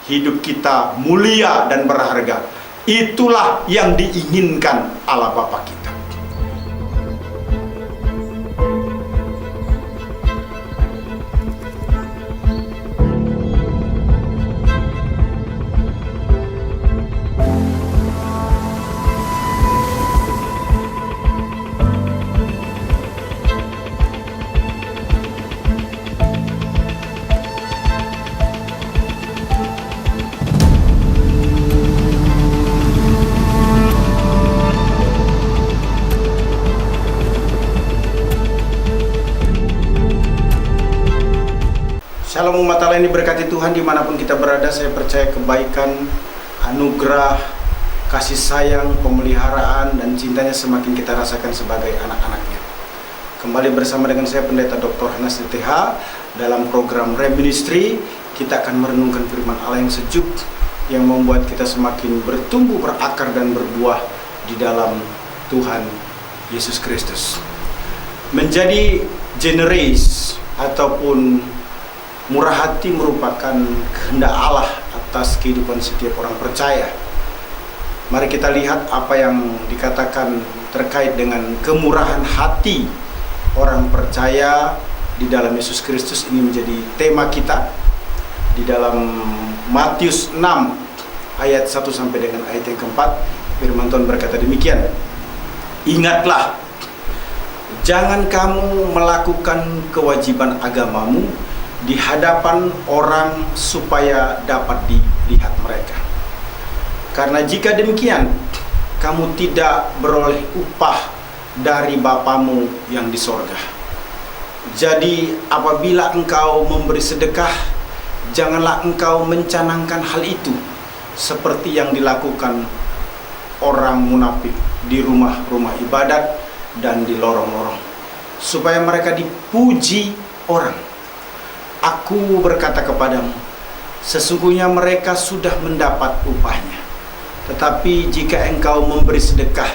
hidup kita mulia dan berharga. Itulah yang diinginkan Allah Bapa kita. Shalom umat Allah yang diberkati Tuhan dimanapun kita berada. Saya percaya kebaikan, anugerah, kasih sayang, pemeliharaan, dan cintanya semakin kita rasakan sebagai anak-anaknya. Kembali bersama dengan saya Pendeta Dr. Hanas DTH dalam program Reministry. Kita akan merenungkan firman Allah yang sejuk, yang membuat kita semakin bertumbuh, berakar, dan berbuah di dalam Tuhan Yesus Kristus. Menjadi generous ataupun murah hati merupakan kehendak Allah atas kehidupan setiap orang percaya. Mari kita lihat apa yang dikatakan terkait dengan kemurahan hati orang percaya di dalam Yesus Kristus. Ini menjadi tema kita di dalam Matius 6 ayat 1 sampai dengan ayat yang keempat. Firman Tuhan berkata demikian. Ingatlah, jangan kamu melakukan kewajiban agamamu di hadapan orang supaya dapat dilihat mereka. Karena jika demikian, kamu tidak beroleh upah dari Bapamu yang di sorga. Jadi apabila engkau memberi sedekah, janganlah engkau mencanangkan hal itu seperti yang dilakukan orang munafik di rumah-rumah ibadat dan di lorong-lorong, supaya mereka dipuji orang. Aku berkata kepadamu, sesungguhnya mereka sudah mendapat upahnya. Tetapi jika engkau memberi sedekah,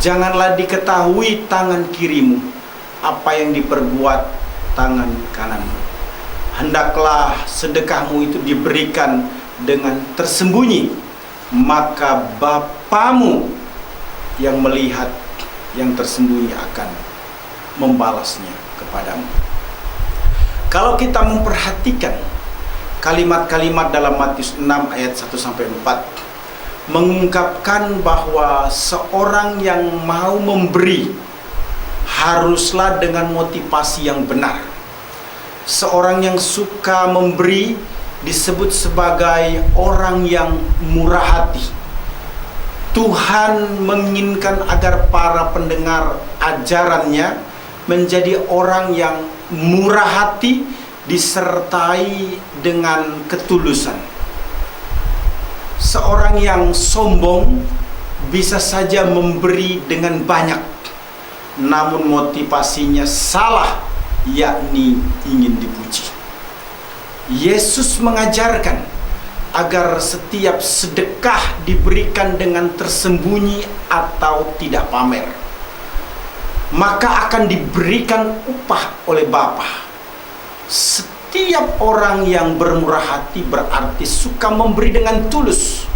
janganlah diketahui tangan kirimu apa yang diperbuat tangan kananmu. Hendaklah sedekahmu itu diberikan dengan tersembunyi, maka Bapamu yang melihat yang tersembunyi akan membalasnya kepadamu. Kalau kita memperhatikan kalimat-kalimat dalam Matius 6 ayat 1 sampai 4 mengungkapkan bahwa seorang yang mau memberi haruslah dengan motivasi yang benar. Seorang yang suka memberi disebut sebagai orang yang murah hati. Tuhan menginginkan agar para pendengar ajarannya menjadi orang yang murah hati disertai dengan ketulusan. Seorang yang sombong bisa saja memberi dengan banyak, namun motivasinya salah, yakni ingin dipuji. Yesus mengajarkan agar setiap sedekah diberikan dengan tersembunyi atau tidak pamer, maka akan diberikan upah oleh Bapa. Setiap orang yang bermurah hati berarti suka memberi dengan tulus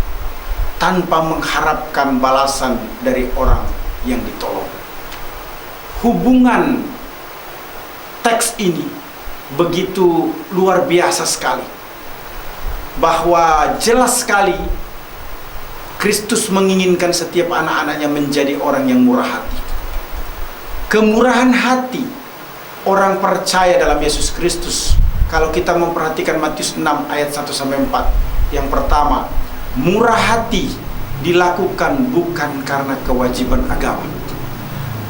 tanpa mengharapkan balasan dari orang yang ditolong. Hubungan teks ini begitu luar biasa sekali, bahwa jelas sekali Kristus menginginkan setiap anak-anaknya menjadi orang yang murah hati. Kemurahan hati orang percaya dalam Yesus Kristus, kalau kita memperhatikan Matius 6 ayat 1 sampai 4, yang pertama, murah hati dilakukan bukan karena kewajiban agama.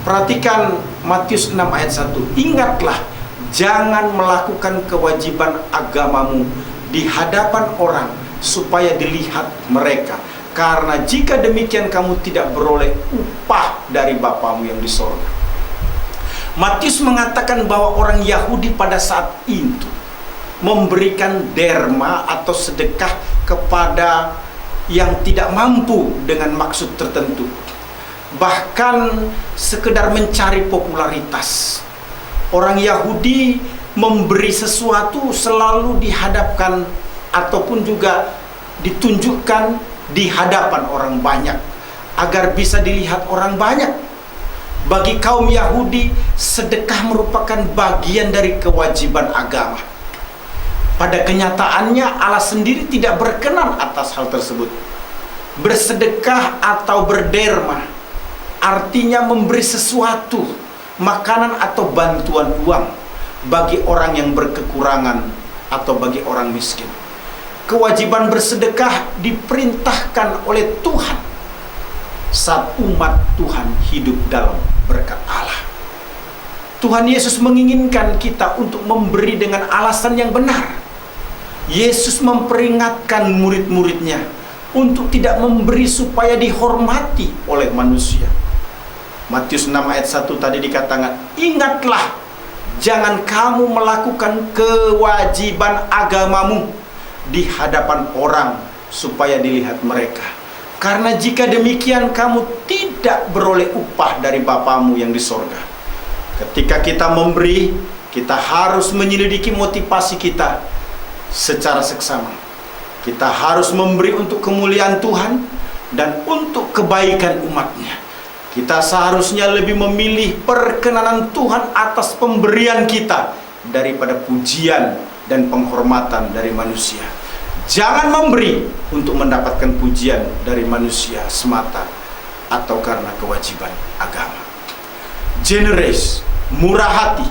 Perhatikan Matius 6 ayat 1, ingatlah, jangan melakukan kewajiban agamamu di hadapan orang supaya dilihat mereka. Karena jika demikian kamu tidak beroleh upah dari Bapamu yang di sorga. Matius mengatakan bahwa orang Yahudi pada saat itu memberikan derma atau sedekah kepada yang tidak mampu dengan maksud tertentu. Bahkan sekedar mencari popularitas. Orang Yahudi memberi sesuatu selalu dihadapkan ataupun juga ditunjukkan di hadapan orang banyak agar bisa dilihat orang banyak. Bagi kaum Yahudi, sedekah merupakan bagian dari kewajiban agama. Pada kenyataannya Allah sendiri tidak berkenan atas hal tersebut. Bersedekah atau berderma artinya memberi sesuatu, makanan atau bantuan uang bagi orang yang berkekurangan atau bagi orang miskin. Kewajiban bersedekah diperintahkan oleh Tuhan saat umat Tuhan hidup dalam berkat Allah. Tuhan Yesus menginginkan kita untuk memberi dengan alasan yang benar. Yesus memperingatkan murid-muridnya untuk tidak memberi supaya dihormati oleh manusia. Matius 6 ayat 1 tadi dikatakan, ingatlah, jangan kamu melakukan kewajiban agamamu di hadapan orang supaya dilihat mereka. Karena jika demikian kamu tidak beroleh upah dari Bapamu yang di sorga. Ketika kita memberi, kita harus menyelidiki motivasi kita secara seksama. Kita harus memberi untuk kemuliaan Tuhan dan untuk kebaikan umatnya. Kita seharusnya lebih memilih perkenanan Tuhan atas pemberian kita daripada pujian dan penghormatan dari manusia. Jangan memberi untuk mendapatkan pujian dari manusia semata atau karena kewajiban agama. Generous, murah hati,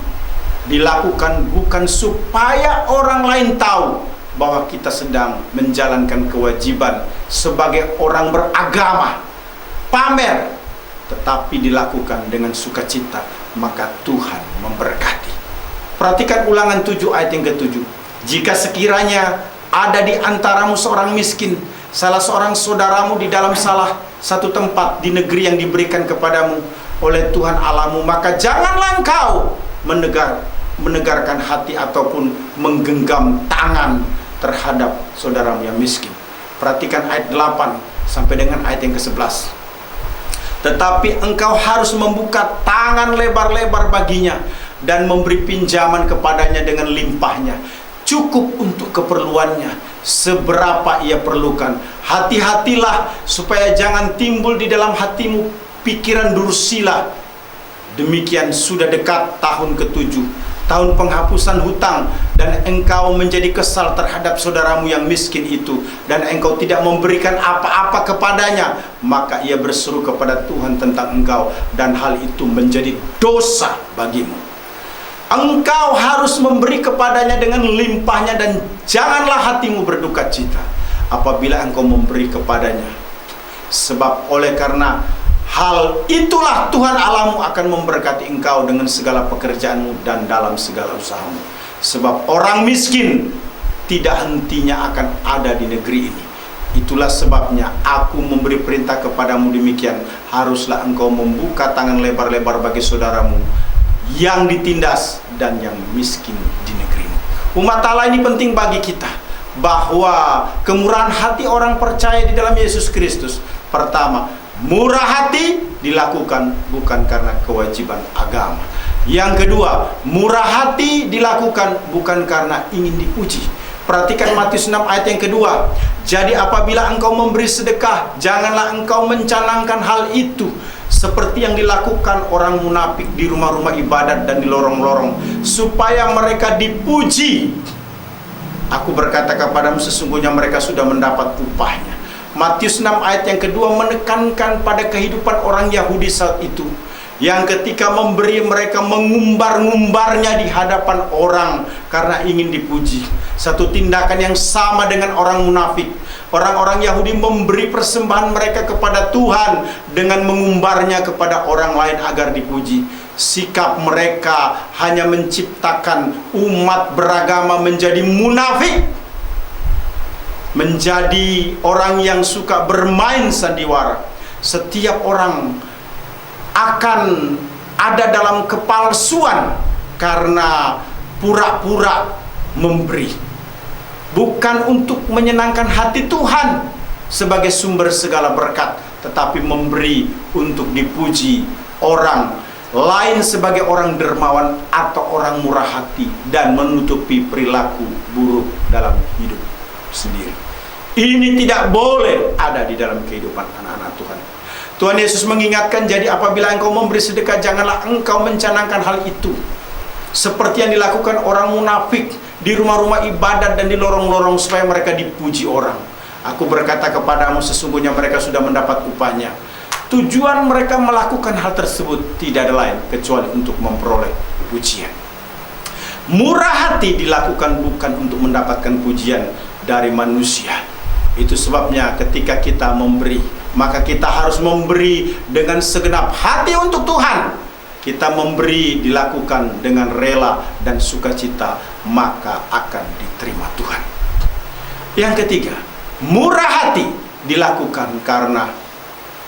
dilakukan bukan supaya orang lain tahu bahwa kita sedang menjalankan kewajiban sebagai orang beragama, pamer, tetapi dilakukan dengan sukacita, maka Tuhan memberkati. Perhatikan Ulangan 7 ayat yang ke-7. Jika sekiranya ada di antaramu seorang miskin, salah seorang saudaramu di dalam salah satu tempat di negeri yang diberikan kepadamu oleh Tuhan Allahmu, maka janganlah engkau menegarkan hati ataupun menggenggam tangan terhadap saudaramu yang miskin. Perhatikan ayat 8 sampai dengan ayat yang ke-11. Tetapi engkau harus membuka tangan lebar-lebar baginya dan memberi pinjaman kepadanya dengan limpahnya, cukup untuk keperluannya seberapa ia perlukan. Hati-hatilah supaya jangan timbul di dalam hatimu pikiran dursila. Demikian sudah dekat tahun ke-7, tahun penghapusan hutang, dan engkau menjadi kesal terhadap saudaramu yang miskin itu, dan engkau tidak memberikan apa-apa kepadanya, maka ia berseru kepada Tuhan tentang engkau, dan hal itu menjadi dosa bagimu. Engkau harus memberi kepadanya dengan limpahnya, dan janganlah hatimu berduka cita apabila engkau memberi kepadanya. Sebab oleh karena hal itulah Tuhan Allahmu akan memberkati engkau dengan segala pekerjaanmu dan dalam segala usahamu. Sebab orang miskin tidak hentinya akan ada di negeri ini. Itulah sebabnya aku memberi perintah kepadamu demikian. Haruslah engkau membuka tangan lebar-lebar bagi saudaramu yang ditindas dan yang miskin di negerimu. Umat Allah ini penting bagi kita, bahwa kemurahan hati orang percaya di dalam Yesus Kristus, pertama, murah hati dilakukan bukan karena kewajiban agama. Yang kedua, murah hati dilakukan bukan karena ingin dipuji. Perhatikan Matius 6 ayat yang kedua. Jadi apabila engkau memberi sedekah, janganlah engkau mencanangkan hal itu seperti yang dilakukan orang munafik di rumah-rumah ibadat dan di lorong-lorong, supaya mereka dipuji. Aku berkata kepadamu, sesungguhnya mereka sudah mendapat upahnya. Matius 6 ayat yang kedua menekankan pada kehidupan orang Yahudi saat itu, yang ketika memberi mereka mengumbar-ngumbarnya di hadapan orang karena ingin dipuji. Satu tindakan yang sama dengan orang munafik. Orang-orang Yahudi memberi persembahan mereka kepada Tuhan dengan mengumbarnya kepada orang lain agar dipuji. Sikap mereka hanya menciptakan umat beragama menjadi munafik, menjadi orang yang suka bermain sandiwara. Setiap orang akan ada dalam kepalsuan karena pura-pura memberi, bukan untuk menyenangkan hati Tuhan sebagai sumber segala berkat, tetapi memberi untuk dipuji orang lain sebagai orang dermawan atau orang murah hati dan menutupi perilaku buruk dalam hidup. sendiri. Ini tidak boleh ada di dalam kehidupan anak-anak Tuhan. Tuhan Yesus mengingatkan, jadi apabila engkau memberi sedekah, janganlah engkau mencanangkan hal itu seperti yang dilakukan orang munafik di rumah-rumah ibadat dan di lorong-lorong supaya mereka dipuji orang. Aku berkata kepadamu, sesungguhnya mereka sudah mendapat upahnya. Tujuan mereka melakukan hal tersebut tidak ada lain kecuali untuk memperoleh pujian. Murah hati dilakukan bukan untuk mendapatkan pujian dari manusia. Itu sebabnya ketika kita memberi, maka kita harus memberi dengan segenap hati untuk Tuhan. Kita memberi dilakukan dengan rela dan sukacita, maka akan diterima Tuhan. Yang ketiga, murah hati dilakukan karena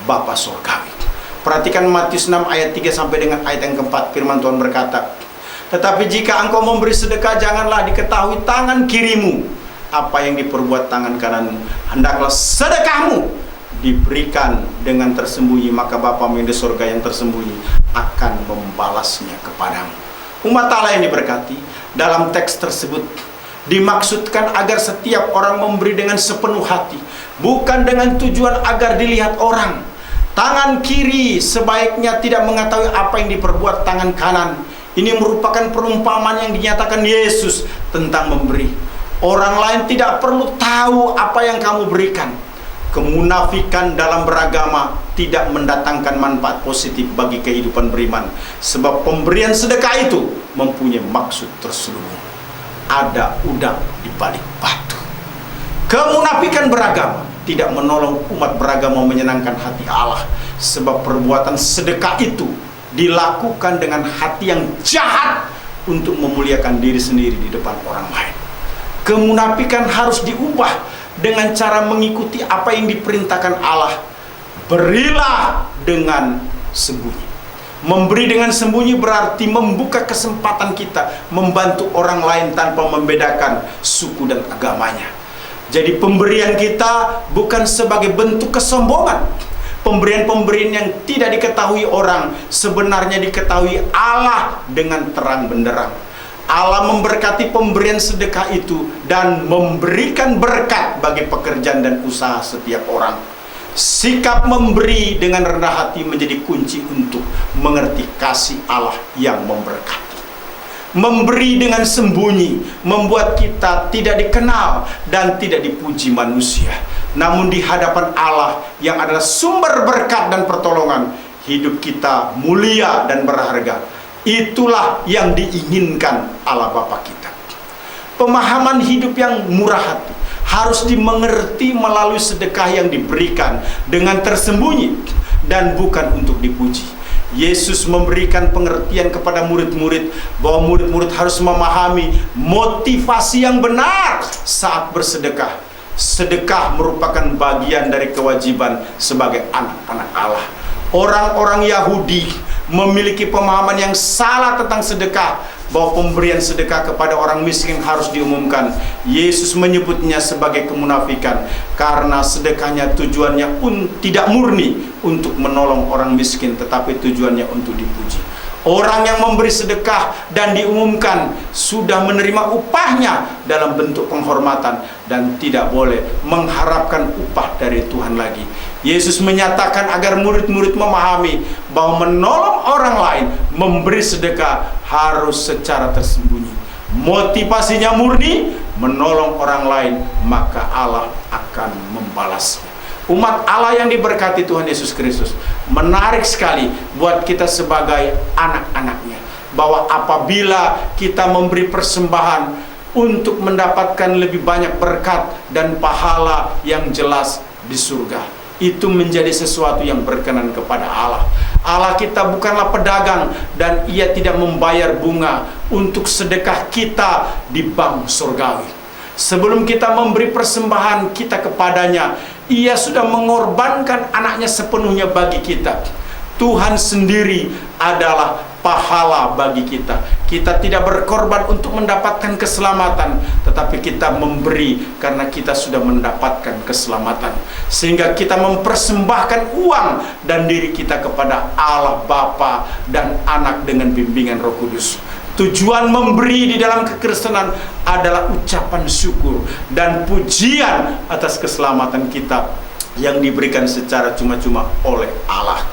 Bapa Surgawi. Perhatikan Matius 6 ayat 3 sampai dengan ayat yang keempat. Firman Tuhan berkata, tetapi jika engkau memberi sedekah, janganlah diketahui tangan kirimu apa yang diperbuat tangan kananmu. Hendaklah sedekahmu diberikan dengan tersembunyi, maka Bapamu yang di surga yang tersembunyi akan membalasnya kepadamu. Umat Allah yang diberkati, dalam teks tersebut dimaksudkan agar setiap orang memberi dengan sepenuh hati, bukan dengan tujuan agar dilihat orang. Tangan kiri sebaiknya tidak mengetahui apa yang diperbuat tangan kanan. Ini merupakan perumpamaan yang dinyatakan Yesus tentang memberi. Orang lain tidak perlu tahu apa yang kamu berikan. Kemunafikan dalam beragama tidak mendatangkan manfaat positif bagi kehidupan beriman, sebab pemberian sedekah itu mempunyai maksud terselubung. Ada udang di balik batu. Kemunafikan beragama tidak menolong umat beragama menyenangkan hati Allah, sebab perbuatan sedekah itu dilakukan dengan hati yang jahat untuk memuliakan diri sendiri di depan orang lain. Kemunafikan harus diubah dengan cara mengikuti apa yang diperintahkan Allah. Berilah dengan sembunyi. Memberi dengan sembunyi berarti membuka kesempatan kita membantu orang lain tanpa membedakan suku dan agamanya. Jadi pemberian kita bukan sebagai bentuk kesombongan. Pemberian-pemberian yang tidak diketahui orang sebenarnya diketahui Allah dengan terang benderang. Allah memberkati pemberian sedekah itu dan memberikan berkat bagi pekerjaan dan usaha setiap orang. Sikap memberi dengan rendah hati menjadi kunci untuk mengerti kasih Allah yang memberkati. Memberi dengan sembunyi membuat kita tidak dikenal dan tidak dipuji manusia. Namun di hadapan Allah yang adalah sumber berkat dan pertolongan, hidup kita mulia dan berharga. Itulah yang diinginkan Allah Bapa kita. Pemahaman hidup yang murah hati harus dimengerti melalui sedekah yang diberikan dengan tersembunyi dan bukan untuk dipuji. Yesus memberikan pengertian kepada murid-murid bahwa murid-murid harus memahami motivasi yang benar saat bersedekah. Sedekah merupakan bagian dari kewajiban sebagai anak-anak Allah. Orang-orang Yahudi memiliki pemahaman yang salah tentang sedekah, bahwa pemberian sedekah kepada orang miskin harus diumumkan. Yesus menyebutnya sebagai kemunafikan karena sedekahnya tujuannya tidak murni untuk menolong orang miskin, tetapi tujuannya untuk dipuji. Orang yang memberi sedekah dan diumumkan sudah menerima upahnya dalam bentuk penghormatan dan tidak boleh mengharapkan upah dari Tuhan lagi. Yesus menyatakan agar murid-murid memahami bahwa menolong orang lain, memberi sedekah harus secara tersembunyi. Motivasinya murni, menolong orang lain, maka Allah akan membalasnya. Umat Allah yang diberkati Tuhan Yesus Kristus, menarik sekali buat kita sebagai anak-anaknya, bahwa apabila kita memberi persembahan untuk mendapatkan lebih banyak berkat dan pahala yang jelas di surga, itu menjadi sesuatu yang berkenan kepada Allah. Allah kita bukanlah pedagang dan Ia tidak membayar bunga untuk sedekah kita di bank surgawi. Sebelum kita memberi persembahan kita kepadanya, Ia sudah mengorbankan anaknya sepenuhnya bagi kita. Tuhan sendiri adalah pahala bagi kita. Kita tidak berkorban untuk mendapatkan keselamatan, tetapi kita memberi karena kita sudah mendapatkan keselamatan. Sehingga kita mempersembahkan uang dan diri kita kepada Allah Bapa dan Anak dengan bimbingan Roh Kudus. Tujuan memberi di dalam kekristenan adalah ucapan syukur dan pujian atas keselamatan kita yang diberikan secara cuma-cuma oleh Allah.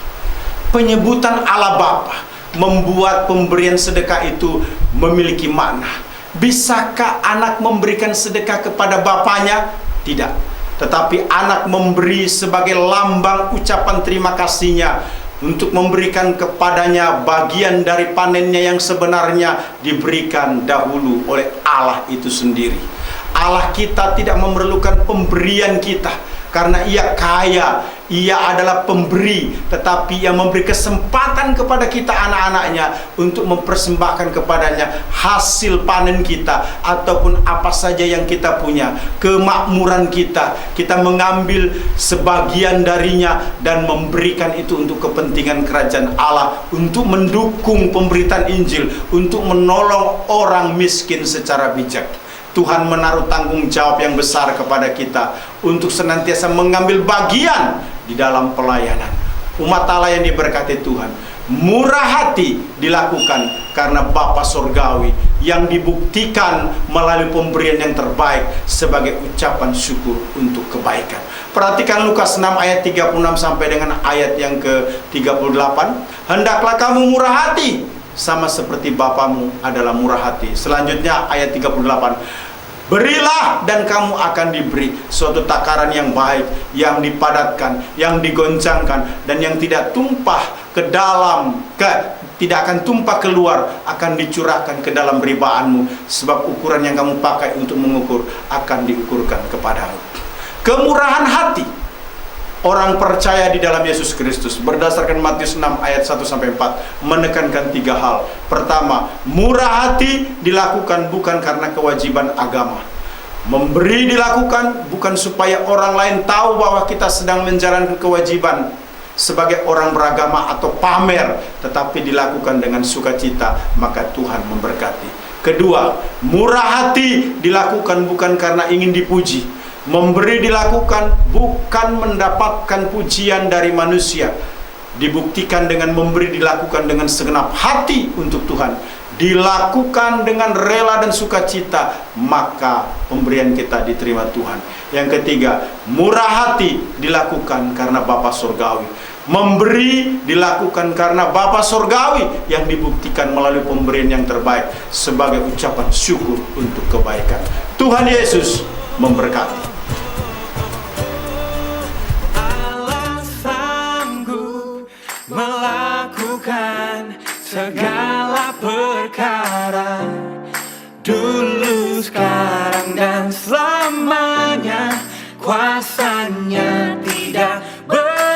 Penyebutan Allah Bapa membuat pemberian sedekah itu memiliki makna. Bisakah anak memberikan sedekah kepada bapaknya? Tidak. Tetapi anak memberi sebagai lambang ucapan terima kasihnya untuk memberikan kepadanya bagian dari panennya yang sebenarnya diberikan dahulu oleh Allah itu sendiri. Allah kita tidak memerlukan pemberian kita karena Ia kaya, Ia adalah pemberi, tetapi Ia memberi kesempatan kepada kita anak-anaknya untuk mempersembahkan kepadanya hasil panen kita ataupun apa saja yang kita punya, kemakmuran kita. Kita mengambil sebagian darinya dan memberikan itu untuk kepentingan kerajaan Allah, untuk mendukung pemberitaan Injil, untuk menolong orang miskin secara bijak. Tuhan menaruh tanggung jawab yang besar kepada kita untuk senantiasa mengambil bagian di dalam pelayanan. Umat Allah yang diberkati Tuhan, murah hati dilakukan karena Bapa Surgawi yang dibuktikan melalui pemberian yang terbaik sebagai ucapan syukur untuk kebaikan. Perhatikan Lukas 6 ayat 36 sampai dengan ayat yang ke-38. Hendaklah kamu murah hati sama seperti Bapamu adalah murah hati. Selanjutnya ayat 38. Berilah dan kamu akan diberi suatu takaran yang baik, yang dipadatkan, yang digoncangkan, dan yang tidak tumpah ke dalam, tidak akan tumpah keluar, akan dicurahkan ke dalam ribaanmu. Sebab ukuran yang kamu pakai untuk mengukur akan diukurkan kepadamu. Kemurahan hati orang percaya di dalam Yesus Kristus berdasarkan Matius 6 ayat 1-4 menekankan 3 hal. Pertama, murah hati dilakukan bukan karena kewajiban agama. Memberi dilakukan bukan supaya orang lain tahu bahwa kita sedang menjalankan kewajiban sebagai orang beragama atau pamer, tetapi dilakukan dengan sukacita, maka Tuhan memberkati. Kedua, murah hati dilakukan bukan karena ingin dipuji. Memberi dilakukan bukan mendapatkan pujian dari manusia. Dibuktikan dengan memberi dilakukan dengan segenap hati untuk Tuhan. Dilakukan dengan rela dan sukacita, maka pemberian kita diterima Tuhan. Yang ketiga, murah hati dilakukan karena Bapa Surgawi. Memberi dilakukan karena Bapa Surgawi yang dibuktikan melalui pemberian yang terbaik sebagai ucapan syukur untuk kebaikan. Tuhan Yesus memberkati. Melakukan segala perkara dulu, sekarang, dan selamanya. Kuasanya